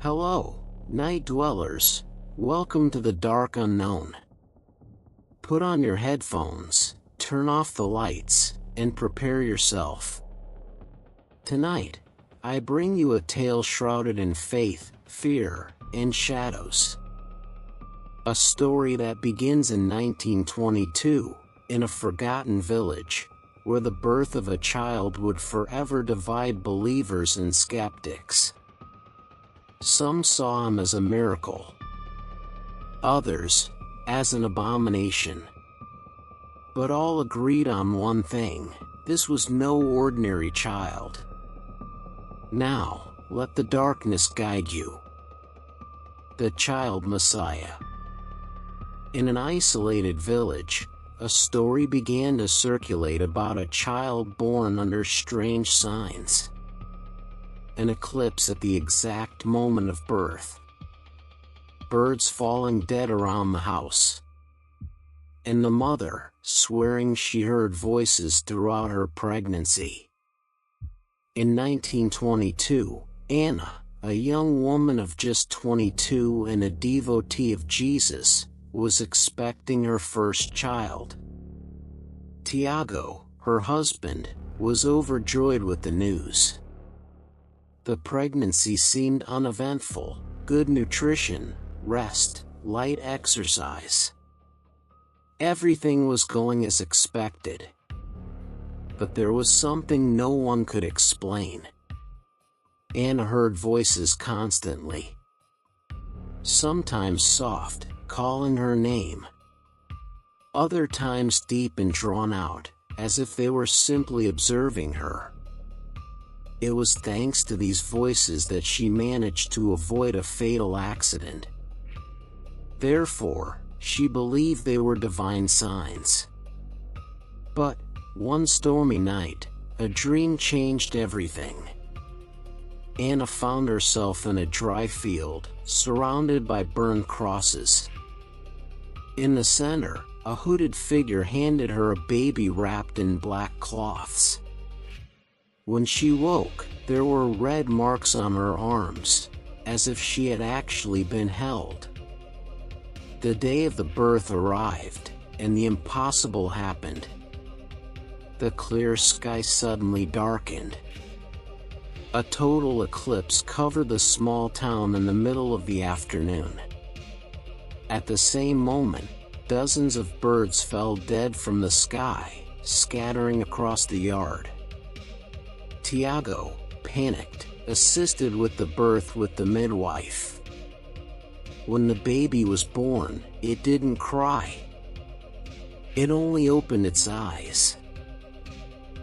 Hello, night dwellers. Welcome to the dark unknown. Put on your headphones, turn off the lights, and prepare yourself. Tonight, I bring you a tale shrouded in faith, fear, and shadows. A story that begins in 1922, in a forgotten village, where the birth of a child would forever divide believers and skeptics. Some saw him as a miracle. Others, as an abomination. But all agreed on one thing: this was no ordinary child. Now, let the darkness guide you. The Child Messiah. In an isolated village, a story began to circulate about a child born under strange signs. An eclipse at the exact moment of birth. Birds falling dead around the house. And the mother, swearing she heard voices throughout her pregnancy. In 1922, Anna, a young woman of just 22 and a devotee of Jesus, was expecting her first child. Tiago, her husband, was overjoyed with the news. The pregnancy seemed uneventful: good nutrition, rest, light exercise. Everything was going as expected. But there was something no one could explain. Anna heard voices constantly. Sometimes soft, calling her name. Other times deep and drawn out, as if they were simply observing her. It was thanks to these voices that she managed to avoid a fatal accident. Therefore, she believed they were divine signs. But, one stormy night, a dream changed everything. Anna found herself in a dry field, surrounded by burned crosses. In the center, a hooded figure handed her a baby wrapped in black cloths. When she woke, there were red marks on her arms, as if she had actually been held. The day of the birth arrived, and the impossible happened. The clear sky suddenly darkened. A total eclipse covered the small town in the middle of the afternoon. At the same moment, dozens of birds fell dead from the sky, scattering across the yard. Tiago, panicked, assisted with the birth with the midwife. When the baby was born, it didn't cry. It only opened its eyes.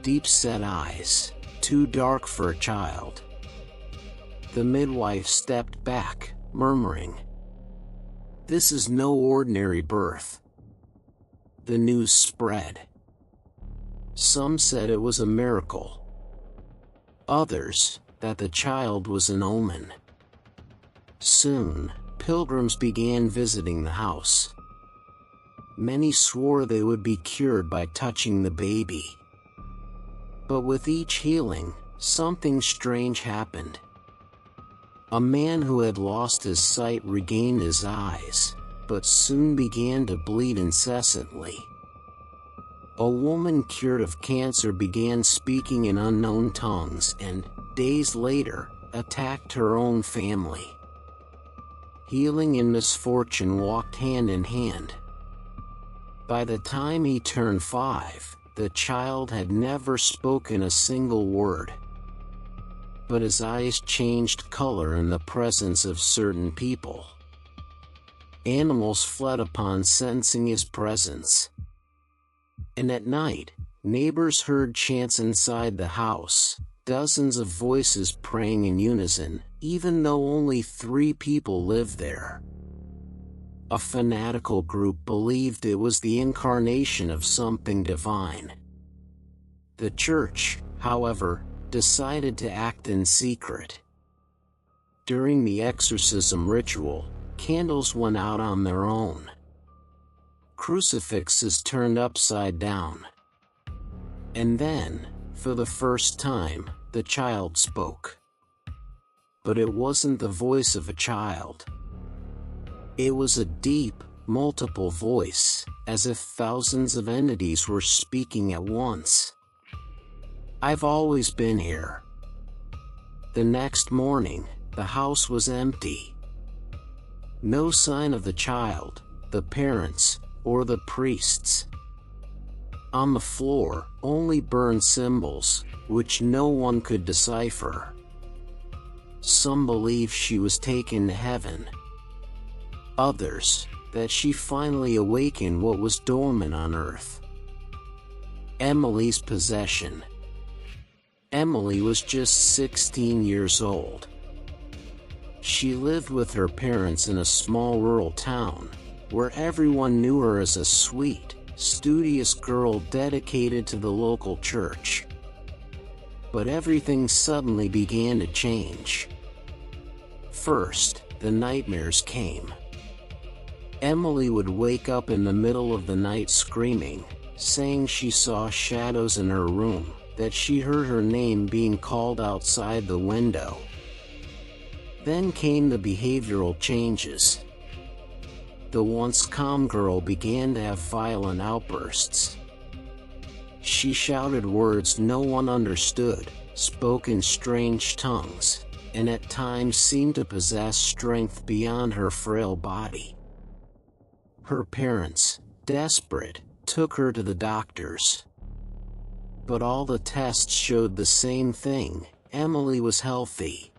Deep-set eyes, too dark for a child. The midwife stepped back, murmuring, "This is no ordinary birth." The news spread. Some said it was a miracle. Others, that the child was an omen. Soon, pilgrims began visiting the house. Many swore they would be cured by touching the baby. But with each healing, something strange happened. A man who had lost his sight regained his eyes, but soon began to bleed incessantly. A woman cured of cancer began speaking in unknown tongues and, days later, attacked her own family. Healing and misfortune walked hand in hand. By the time he turned 5, the child had never spoken a single word. But his eyes changed color in the presence of certain people. Animals fled upon sensing his presence. And at night, neighbors heard chants inside the house, dozens of voices praying in unison, even though only 3 people lived there. A fanatical group believed it was the incarnation of something divine. The church, however, decided to act in secret. During the exorcism ritual, candles went out on their own. Crucifixes turned upside down. And then, for the first time, the child spoke. but it wasn't the voice of a child. It was a deep, multiple voice, as if thousands of entities were speaking at once. "I've always been here." The next morning, the house was empty. No sign of the child, the parents, or the priests. On the floor, only burned symbols, which no one could decipher. Some believe she was taken to heaven. Others, that she finally awakened what was dormant on earth. Emily's possession. Emily was just 16 years old. She lived with her parents in a small rural town, where everyone knew her as a sweet, studious girl dedicated to the local church. But everything suddenly began to change. First, the nightmares came. Emily would wake up in the middle of the night screaming, saying she saw shadows in her room, that she heard her name being called outside the window. Then came the behavioral changes. The once calm girl began to have violent outbursts. She shouted words no one understood, spoke in strange tongues, and at times seemed to possess strength beyond her frail body. Her parents, desperate, took her to the doctors. But all the tests showed the same thing: Emily was healthy.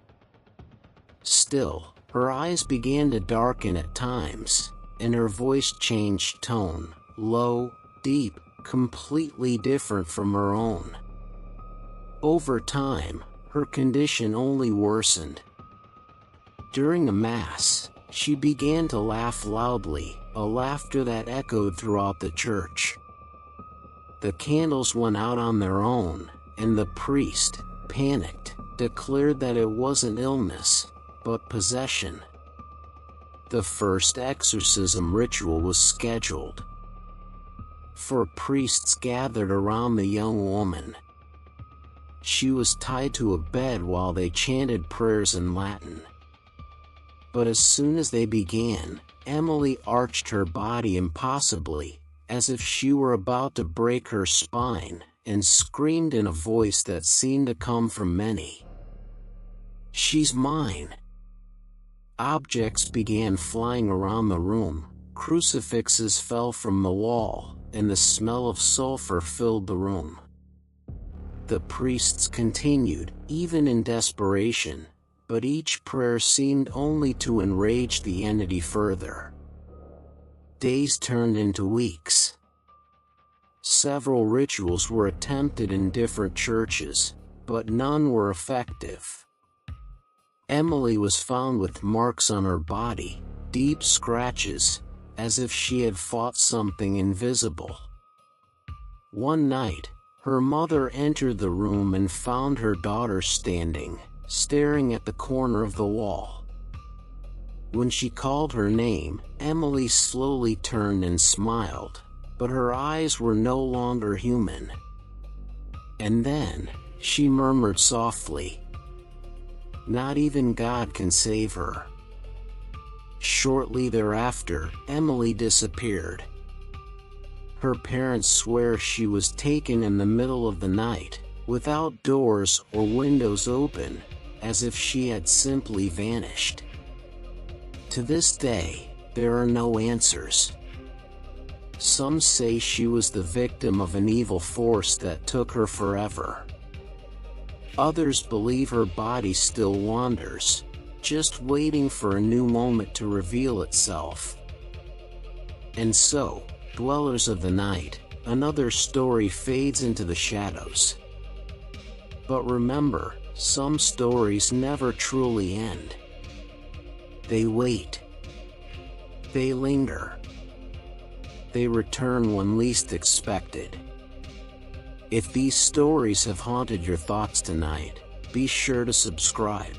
Still, her eyes began to darken at times, and her voice changed tone, low, deep, completely different from her own. Over time, her condition only worsened. During a mass, she began to laugh loudly, a laughter that echoed throughout the church. The candles went out on their own, and the priest, panicked, declared that it wasn't illness, but possession. The first exorcism ritual was scheduled. 4 priests gathered around the young woman. She was tied to a bed while they chanted prayers in Latin. But as soon as they began, Emily arched her body impossibly, as if she were about to break her spine, and screamed in a voice that seemed to come from many. "She's mine!" Objects began flying around the room, crucifixes fell from the wall, and the smell of sulfur filled the room. The priests continued, even in desperation, but each prayer seemed only to enrage the entity further. Days turned into weeks. Several rituals were attempted in different churches, but none were effective. Emily was found with marks on her body, deep scratches, as if she had fought something invisible. One night, her mother entered the room and found her daughter standing, staring at the corner of the wall. When she called her name, Emily slowly turned and smiled, but her eyes were no longer human. And then, she murmured softly, "Not even God can save her." Shortly thereafter, Emily disappeared. Her parents swear she was taken in the middle of the night, without doors or windows open, as if she had simply vanished. To this day, there are no answers. Some say she was the victim of an evil force that took her forever. Others believe her body still wanders, just waiting for a new moment to reveal itself. And so, dwellers of the night, another story fades into the shadows. But remember, some stories never truly end. They wait. They linger. They return when least expected. If these stories have haunted your thoughts tonight, be sure to subscribe,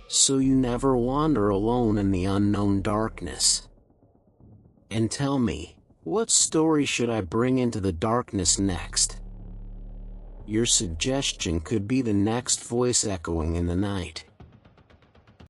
so you never wander alone in the unknown darkness. And tell me, what story should I bring into the darkness next? Your suggestion could be the next voice echoing in the night.